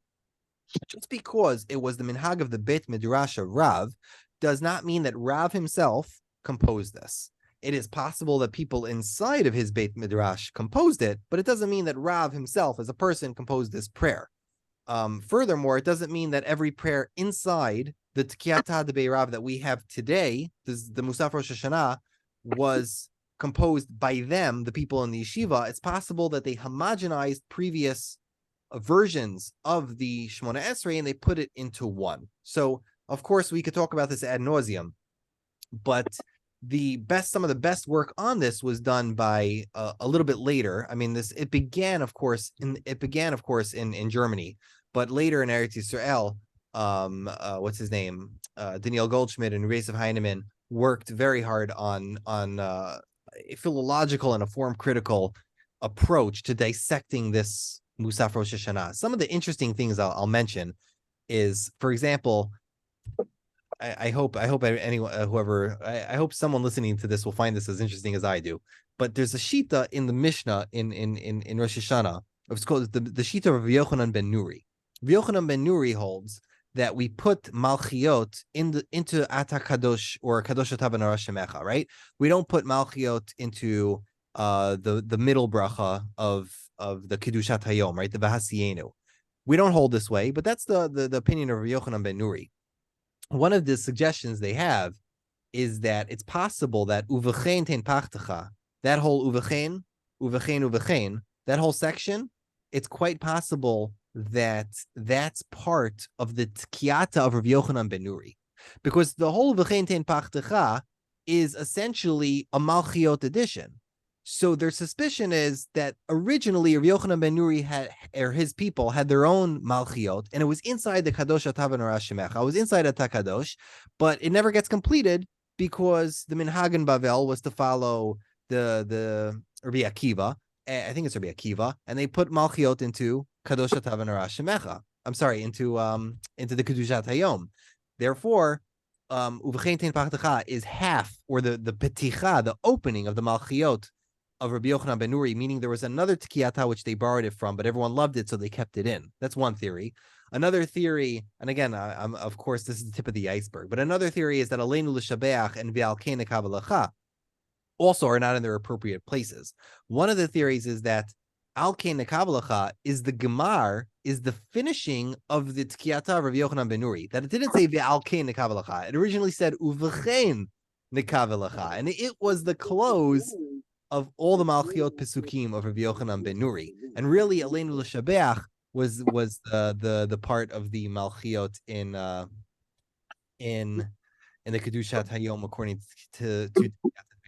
Just because it was the minhag of the Beit Midrash of Rav does not mean that Rav himself composed this. It is possible that people inside of his Beit Midrash composed it, but it doesn't mean that Rav himself as a person composed this prayer. Furthermore, it doesn't mean that every prayer inside the Tkiyata de Rav that we have today, the Musaf Rosh Hashanah, was composed by them, the people in the yeshiva. It's possible that they homogenized previous versions of the Shmoneh Esrei and they put it into one. So, of course, we could talk about this ad nauseum, but some of the best work on this was done by a little bit later. I mean, it began, of course, in Germany, but later in Eretz Yisrael, what's his name? Daniel Goldschmidt and Reis of Heinemann worked very hard on a philological and a form critical approach to dissecting this Musaf Rosh Hashanah. Some of the interesting things I'll mention is, for example, I hope someone listening to this will find this as interesting as I do. But there's a shita in the Mishnah in Rosh Hashanah. It's called the shita of Yochanan ben Nuri. Yochanan ben Nuri holds that we put Malchiot into Ata Kadosh or Kadosh Atav Shemecha, right? We don't put Malchiot into the middle bracha of the Kiddushat Hayom, right? The Vahasienu. We don't hold this way, but that's the opinion of Yochanan ben Nuri. One of the suggestions they have is that it's possible that uvechein ten pachtecha, that whole uvechein, that whole section, it's quite possible that that's part of the tkiyata of Rav Yochanan ben Nuri, because the whole uvechein ten pachtecha is essentially a Malchiot edition. So their suspicion is that originally Rav Yochanan ben Nuri his people had their own Malchiot, and it was inside the Kadosh Atav Shemecha. It was inside Ata Kadosh, but it never gets completed because the Minhag in Bavel was to follow the Rabbi Akiva. I think it's Rabbi Akiva, and they put Malchiot into Kadosh Atav Shemecha. I'm sorry, into the Kedushat Hayom. Therefore, Uvechein Tein Pachtecha is half, or the Peticha, the opening of the Malchiot of Rabbi Yochanan ben Nuri, meaning there was another Tkiyata which they borrowed it from, but everyone loved it, so they kept it in. That's one theory. Another theory, and again, of course, this is the tip of the iceberg, but another theory is that Aleinu l'Shabeach and V'alkein Nekavalacha also are not in their appropriate places. One of the theories is that Alkein Nekavalacha is the Gemar, is the finishing of the Tkiyata of Rabbi Yochanan ben Nuri, that it didn't say V'alkein Nekavalacha. It originally said Uvechein Nekavalacha, and it was the close of all the Malchiot Pesukim of Rabbi Yochanan ben Nuri, and really Aleinu l'Shabeach was the part of the Malchiot in the Kedushat Hayom according to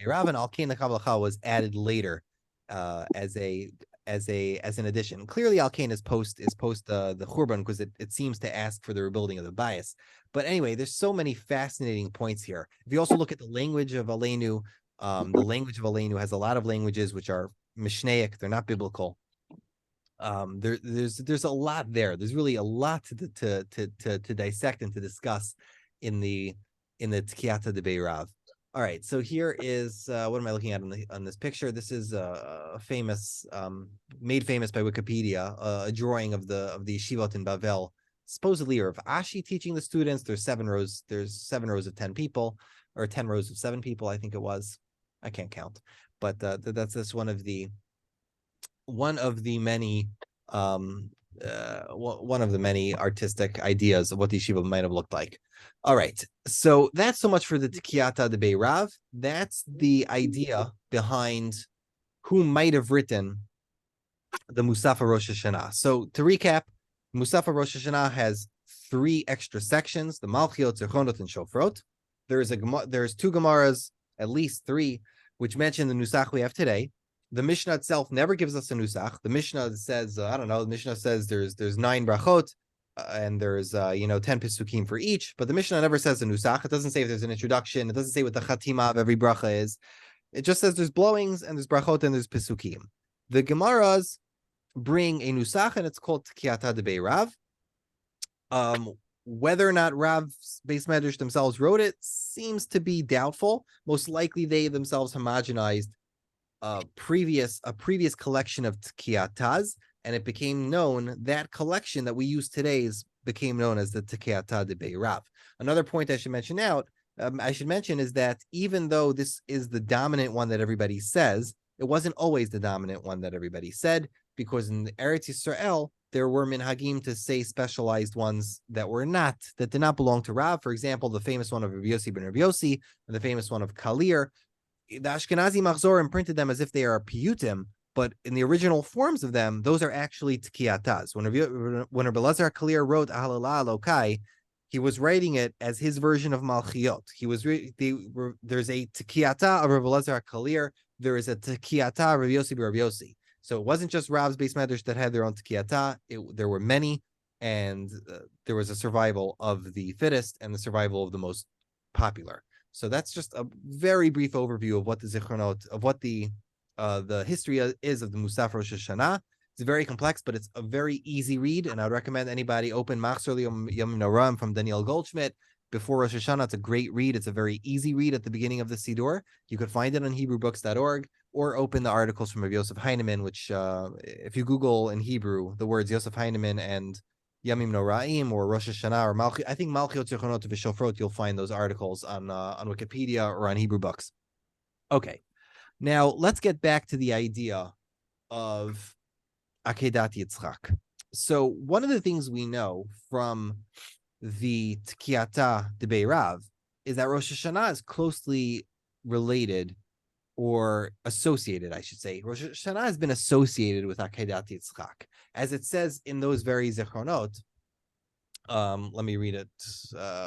Rav, and Alkein Nekavalacha was added later as an addition. Clearly, Alkein is post the Churban because it seems to ask for the rebuilding of the bias. But anyway, there's so many fascinating points here. If you also look at the language of Aleinu. The language of Aleinu has a lot of languages which are Mishnaic, they're not biblical. There's a lot there. There's really a lot to dissect and to discuss in the Tkiyata de Beirav. All right, so here is what am I looking at on this picture? This is a famous, made famous by Wikipedia, a drawing of the yeshivot in Bavel, supposedly Rav Ashi teaching the students. There's 7 rows. There's 7 rows of 10 people, or 10 rows of 7 people, I think it was. I can't count, but that's just one of the many artistic ideas of what the yeshiva might have looked like. All right, so that's so much for the Tkiyata de Beirav. That's the idea behind who might have written the Musafa Rosh Hashanah. So to recap, Musafa Rosh Hashanah has 3 extra sections: the Malchiot, Zichronot, and Shofrot. There's 2 Gemaras, at least 3, which mention the Nusach we have today. The Mishnah itself never gives us a Nusach. The Mishnah says, the Mishnah says there's 9 brachot. and there's 10 pesukim for each, but the Mishnah never says a nusach. It doesn't say if there's an introduction. It doesn't say what the chatima of every bracha is. It just says there's blowings and there's brachot and there's pesukim. The Gemaras bring a nusach and it's called Tkiyata de Rav. Whether or not Rav's base medrash themselves wrote it seems to be doubtful. Most likely they themselves homogenized a previous collection of Tkiyatas, and it became known, that collection that we use today became known as the Tkiyata de Rav. Another point I should mention is that even though this is the dominant one that everybody says, it wasn't always the dominant one that everybody said, because in Eretz Yisrael, there were minhagim to say specialized ones that did not belong to Rav. For example, the famous one of Rabbi Yossi ben Rabbi Yossi, and the famous one of Kalir. The Ashkenazi Machzorim printed them as if they are piyutim, but in the original forms of them, those are actually tkiyatas. When Rabbi Elazar Kalir wrote Ahalala Alokai, he was writing it as his version of Malchiot. There's a tkiyata of Rabbi Elazar Kalir. There is a tkiyata of Rabbi Yossi ben Rabbi Yossi. So it wasn't just Rav's base medrash that had their own tkiyata. There were many, and there was a survival of the fittest and the survival of the most popular. So that's just a very brief overview of what the Zichronot, of what the history is of the Musaf Rosh Hashana. It's very complex, but it's a very easy read, and I would recommend anybody open Machzor Yom Noram from Daniel Goldschmidt before Rosh Hashanah. It's a great read. It's a very easy read at the beginning of the Siddur. You could find it on HebrewBooks.org, or open the articles from Yosef Heinemann, which if you Google in Hebrew the words Yosef Heinemann and Yamim Noraim or Rosh Hashanah or Malchi, I think Malchiot Zichronot V'Shofrot, you'll find those articles on Wikipedia or on Hebrew Books. Okay, now let's get back to the idea of Akeidat Yitzchak. So one of the things we know from the Tkiyata de Rav is that Rosh Hashanah is closely related, or associated, I should say. Rosh Hashanah has been associated with Akeidat Yitzchak, as it says in those very Zichronot. Let me read it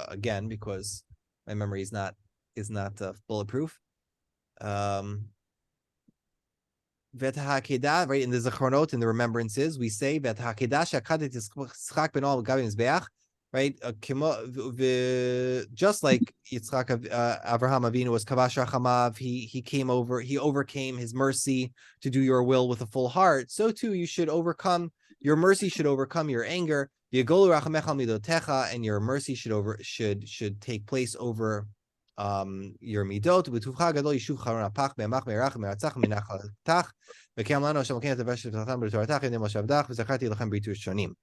again, because my memory is not bulletproof. Vet HaAkeida, right, in the Zichronot, in the remembrances, we say Vet HaAkeida she'Akeidat Yitzchak ben Ol Gabi Mizbeach, right? Just like Yitzchak, Avraham Avinu was Kavash Rachamav, he came over, he overcame his mercy to do your will with a full heart. So too, you should overcome, your mercy should overcome your anger. Yegolu Rachamecha Midotecha, and your mercy should take place over your midot. B'tuvcha gadol yishuv charon apach be'emach me'erach me'aratzach minachatach v'keam lano Hashem l'kein tevesh v'tachtam b'toratach yedem moshavdach v'zacharti lechem b'ritus shonim.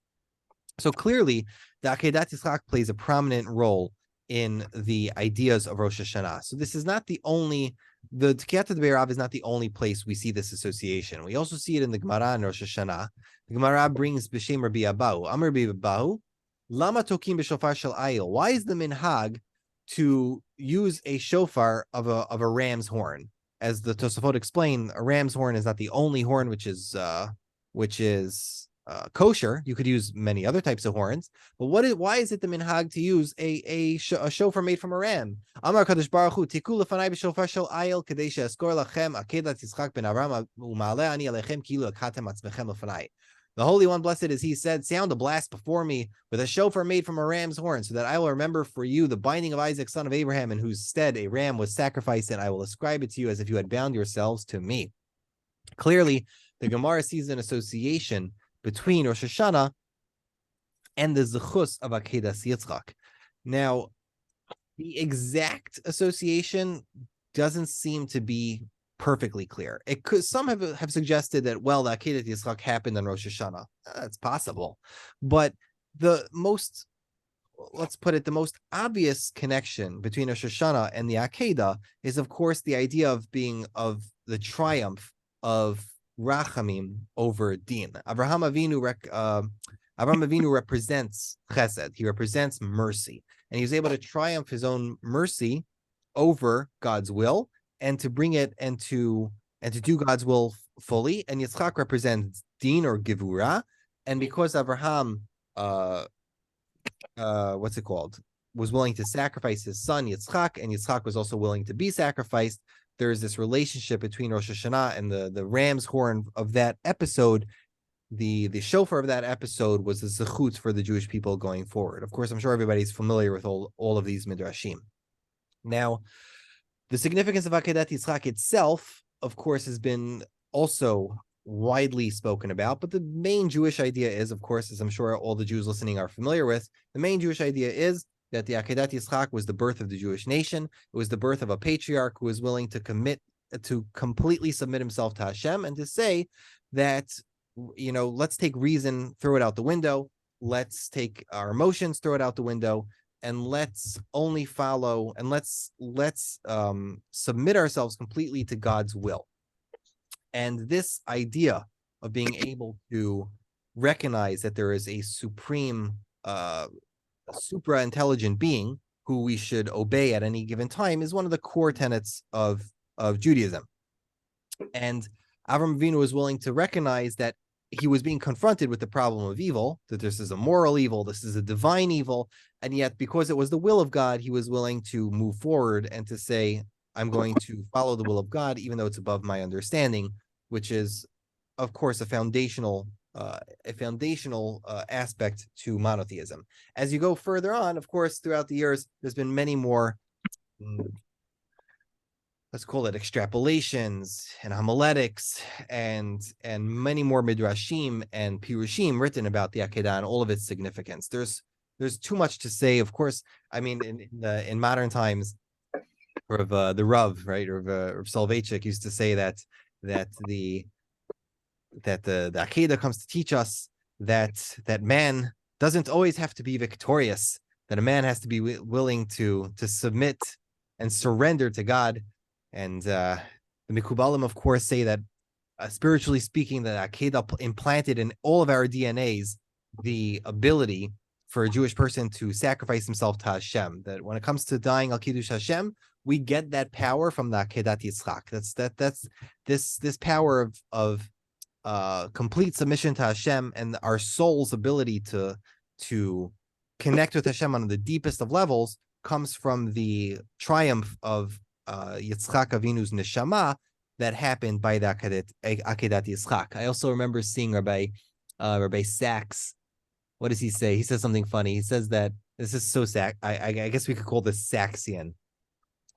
So clearly, the Akeidat Yitzchak plays a prominent role in the ideas of Rosh Hashanah. So this is not the only, the Tkiyata de Rav is not the only place we see this association. We also see it in the Gemara in Rosh Hashanah. The Gemara brings B'Shem Rabbi Abahu. Amar Rabbi Abahu, Lama tokim b'shofar shel ayil. Why is the minhag to use a shofar of a ram's horn? As the Tosafot explain, a ram's horn is not the only horn which is kosher. You could use many other types of horns, but why is it the minhag to use a shofar made from a ram? Amar Kadosh Baruch Hu, tiku lefanai b'shofar shel ayil kadei she'askor lachem Akeidat Yitzchak ben Avram u'ma'aleh ani alechem kilu akatem atzmechem lefanai. The Holy One, blessed is He, said, sound a blast before me with a shofar made from a ram's horn, so that I will remember for you the binding of Isaac, son of Abraham, in whose stead a ram was sacrificed, and I will ascribe it to you as if you had bound yourselves to me. Clearly, the Gemara sees an association between Rosh Hashanah and the Zechus of Akeidat Yitzchak. Now, the exact association doesn't seem to be perfectly clear. It could, some have suggested that, well, the Akeidat Yitzchak happened on Rosh Hashanah. That's possible. But the most obvious connection between Rosh Hashanah and the Akeidah is, of course, the idea of the triumph of Rachamim over Din. Avraham Avinu represents Chesed. He represents mercy, and he was able to triumph his own mercy over God's will, and to bring it and to do God's will fully. And Yitzchak represents Din or Gevura, and because Avraham, was willing to sacrifice his son Yitzchak, and Yitzchak was also willing to be sacrificed, there is this relationship between Rosh Hashanah and the ram's horn of that episode the shofar of that episode was the zechut for the Jewish people going forward. Of course, I'm sure everybody's familiar with all of these midrashim. Now, the significance of Akeidat Yitzchak itself, of course, has been also widely spoken about, but the main Jewish idea is, of course, as I'm sure all the Jews listening are familiar with, the main Jewish idea is that the Akeidat Yitzchak was the birth of the Jewish nation. It was the birth of a patriarch who was willing to commit to completely submit himself to Hashem and to say that, let's take reason, throw it out the window. Let's take our emotions, throw it out the window, and let's only follow and let's submit ourselves completely to God's will. And this idea of being able to recognize that there is a supreme, supra intelligent being who we should obey at any given time is one of the core tenets of Judaism. And Avram Avinu was willing to recognize that he was being confronted with the problem of evil, that this is a moral evil, this is a divine evil, and yet because it was the will of God, he was willing to move forward and to say, I'm going to follow the will of God, even though it's above my understanding, which is, of course, a foundational aspect to monotheism. As you go further on, of course, throughout the years, there's been many more, let's call it extrapolations and homiletics and many more midrashim and pirushim written about the Akeidah and all of its significance. There's too much to say. Of course, I mean, in modern times, the Rav, right, or Soloveitchik used to say that the Akeidah comes to teach us that man doesn't always have to be victorious, that a man has to be willing to submit and surrender to God. And the Mikubalim, of course, say that spiritually speaking, that Akeidah implanted in all of our DNAs the ability for a Jewish person to sacrifice himself to Hashem. That when it comes to dying al Kiddush Hashem, we get that power from the Akeidat Yitzchak. That's this power of complete submission to Hashem and our soul's ability to connect with Hashem on the deepest of levels comes from the triumph of Yitzchak Avinu's neshama that happened by the Akeidat Yitzchak. I also remember seeing Rabbi Sachs. What does he say? He says something funny. He says that this is so I guess we could call this Saxian.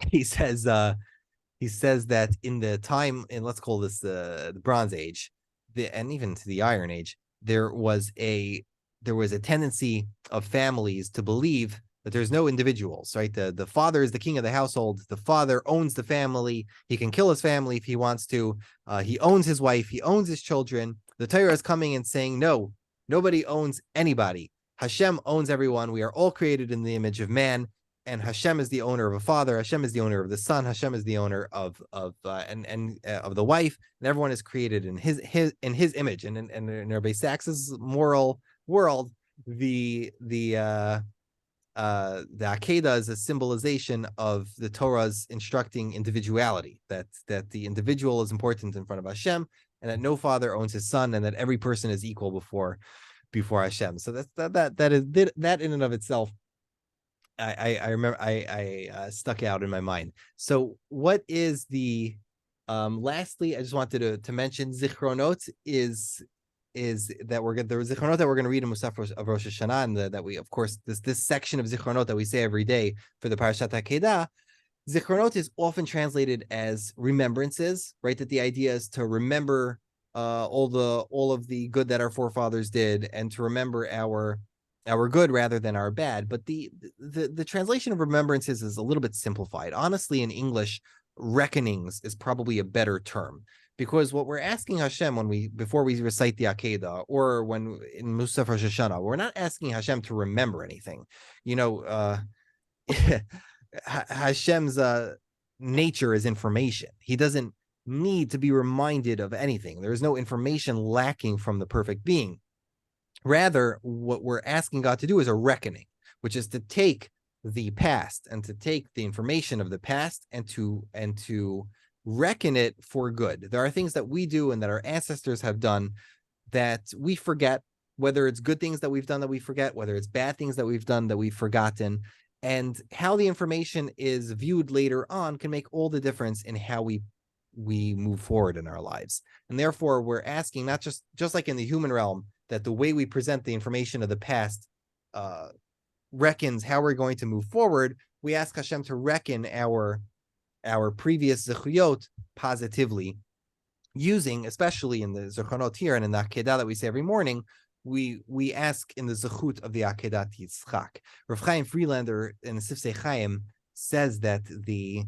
He says that in the time, and let's call this the Bronze Age, and even to the Iron Age, there was a tendency of families to believe that there's no individuals, right? The father is the king of the household. The father owns the family. He can kill his family if he wants to. He owns his wife. He owns his children. The Torah is coming and saying, no, nobody owns anybody. Hashem owns everyone. We are all created in the image of man, and Hashem is the owner of a father. Hashem is the owner of the son. Hashem is the owner of the wife, and everyone is created in his image. And in Rabbi Sachs's moral world, the Akeidah is a symbolization of the Torah's instructing individuality, that the individual is important in front of Hashem, and that no father owns his son, and that every person is equal before Hashem. So that in and of itself, I remember I stuck out in my mind. So what is the lastly, I just wanted to mention Zichronot is that the Zichronot that we're going to read in Musaf of Rosh Hashana, and that we, of course, this section of Zichronot that we say every day for the Parshat HaAkeida, Zichronot is often translated as remembrances, right? That the idea is to remember all of the good that our forefathers did, and to remember our good rather than our bad. But the translation of remembrances is a little bit simplified. Honestly, in English, reckonings is probably a better term, because what we're asking Hashem before we recite the Akeidah, or when in Musaf Rosh Hashana, we're not asking Hashem to remember anything. Hashem's nature is information. He doesn't need to be reminded of anything. There is no information lacking from the perfect being. Rather, what we're asking God to do is a reckoning, which is to take the past and to take the information of the past and to reckon it for good. There are things that we do and that our ancestors have done that we forget, whether it's good things that we've done that we forget, whether it's bad things that we've done that we've forgotten, and how the information is viewed later on can make all the difference in how we we move forward in our lives. And therefore, we're asking, not just like in the human realm, that the way we present the information of the past reckons how we're going to move forward. We ask Hashem to reckon our previous Zichronot positively, using, especially in the Zichronot here and in the Akeidah that we say every morning, we ask in the Zechut of the Akeidat Yitzchak. Rav Chaim Friedlander in the Sifsei Chaim says that the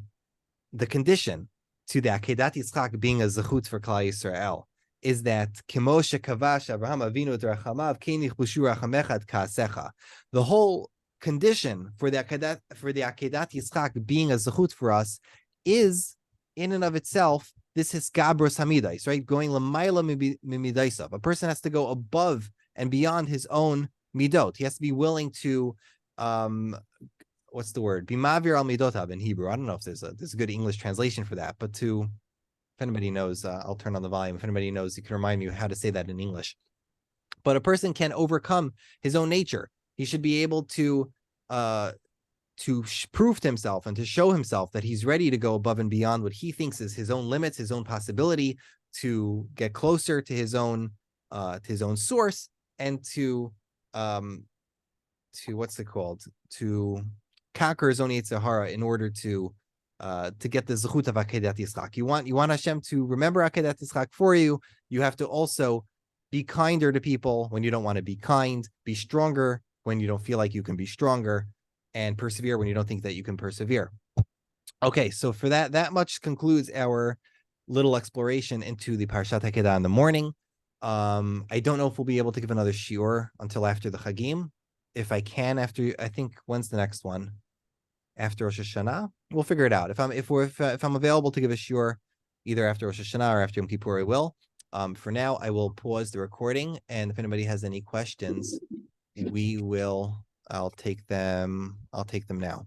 condition to the Akeidat Yitzchak being a Zechut for Klal Yisrael is that Kemo shekavash Avraham Avinu et rachamav kein yichbushu rachamecha et ka'asecha. The whole condition for the Akeidat Yitzchak being a Zechut for us is, in and of itself, this hiskabros hamidais, right? Going l'mayla mimidaisav. A person has to go above and beyond his own midot. He has to be willing to, what's the word? Bimavir al midotav in Hebrew. I don't know if there's a good English translation for that, but if anybody knows, I'll turn on the volume. If anybody knows, you can remind me how to say that in English. But a person can overcome his own nature. He should be able to prove to himself and to show himself that he's ready to go above and beyond what he thinks is his own limits, his own possibility, to get closer to his own source, and to what's it called? To conquer his own Yetzer Hara in order to get the Zechut of Akeidat Yitzchak. You want Hashem to remember Akeidat Yitzchak for you. You have to also be kinder to people when you don't want to be kind, be stronger when you don't feel like you can be stronger, and persevere when you don't think that you can persevere. Okay, so for that much concludes our little exploration into the Parshat HaAkeida in the morning. I don't know if we'll be able to give another shiur until after the Chagim. If I can, I think, when's the next one? After Rosh Hashana? We'll figure it out. If I'm available to give a shiur either after Rosh Hashana or after Yom Kippur, I will. For now, I will pause the recording, and if anybody has any questions, I'll take them now.